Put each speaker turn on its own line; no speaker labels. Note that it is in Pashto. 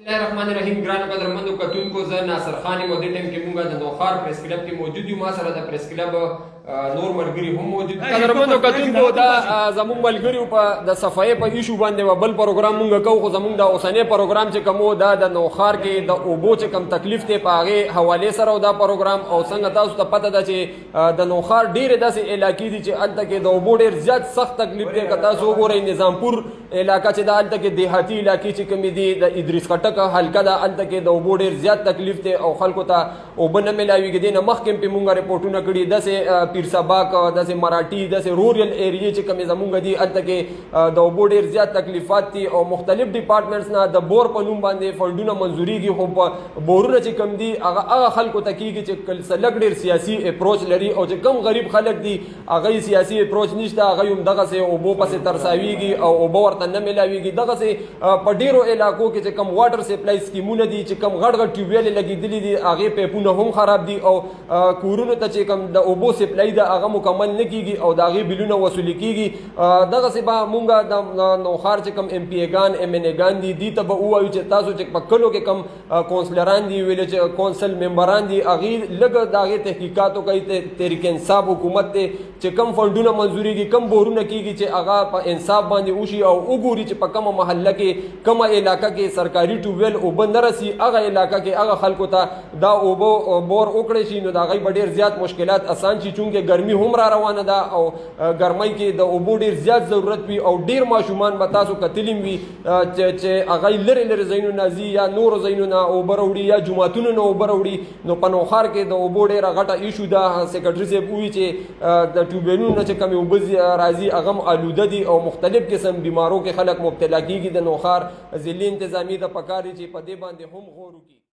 الله الرحمن الرحیم ګرانو قدرمنو کتونکو زه ناصر خان یم او دې ټایم کې مونږ د نوخار پریس کلب کې موجود یو. ما سره د پریس کلب نور ملګري هم موجود دي. قدرمنو کتونکو دا زموږ ملګري په د صفایي په ایشو باندې بل پروګرام مونږ کوو، خو زموږ د اوسنی پروګرام چې کوم دا د نوخار کې د اوبو چې کم تکلیف دی په هغې حوالې سره دا پروګرام. او څنګه تاسو ته پته ده چې د نوخار ډېرې داسې علاقې دي چې هلته کې د اوبو ډېر زیات سخت تکلیف دی. که تاسو وګورئ نظامپور علاقه چې دا هلته کې دیهاتي علاقې چې کومې دي د ادریس خټک حلقه ده، هلته کې د اوبو ډېر زیات تکلیف دی او خلکو ته اوبه نه میلاویږي. دې نه مخکې هم پې مونږ رپورټونه کړي داسې پیرساباک داسې مراټي داسې رورل ایریې چې کومې زمونږ دي هلته کې د اوبو ډېر زیات تکلیفات دي او مختلف ډپارټمنټس نه د بور په نوم باندې فنډونه منظورېږي، خو په بورونه چې کوم دي هغه خلکو ته کېږي چې لږ ډېر سیاسي اپروچ لري او چې کوم غریب خلک دي هغه سیاسي اپروچ نشته، هغه هم دغسې اوبو پسې ترساویږي او اوبه ورته نه میلاویږي. دغسې په ډېرو علاقو کې چې کوم واټر سپلای سکیمونه دي چې کوم غټ غټ ټیوبویلې لګېدلي دي هغې پیپونه هم خراب دي او کورونو ته چې کوم د اوبو سپلای ده هغه مکمل نه کېږي او د هغې بلونه وصولي کېږي. دغسې به مونږ د نوخار چې کوم ایم پی ایګان ایم این ایګان دي دې ته به ووایو چې تاسو چې په کلو کې کوم کونسلران دي ویلج کونسل ممبران دي هغې لږ د هغې تحقیقات وکوي. تحریک انصاف حکومت دی چې کوم فنډونه منظورېږي کوم بورونه کېږي چې هغه په انصاف باندې وشي او وګوري چې په کومه محله کې کومه علاقه کې سرکاري ټیوبویل اوبه نه رسي، هغه علاقه کې هغه خلکو ته دا اوبه بور وکړی شي نو د هغوی به ډېر زیات مشکلات اسان شي. چونکې ګرمي هم را روانه ده او ګرمۍ کې د اوبو ډېر زیات ضرورت وي او ډېر ماشومان به تاسو کتلي وي چې هغوی لرې لرې ځایونو نه ځي یا نورو ځایونو نه اوبه راوړي یا جوماتونو نه اوبه راوړي. نو په نوخار کې د اوبو ډېره غټه ایشو ده. سیکرټري صاحب ووایي چې د ټیوبویلونو نه چې کومې اوبه راځي هغه هم آلوده دي او مختلف قسم بیمارو کې خلک مبتلا کېږي. د نوخار ضلعي انتظامیې ته پکار دي چې په دې باندې هم غور وکړي.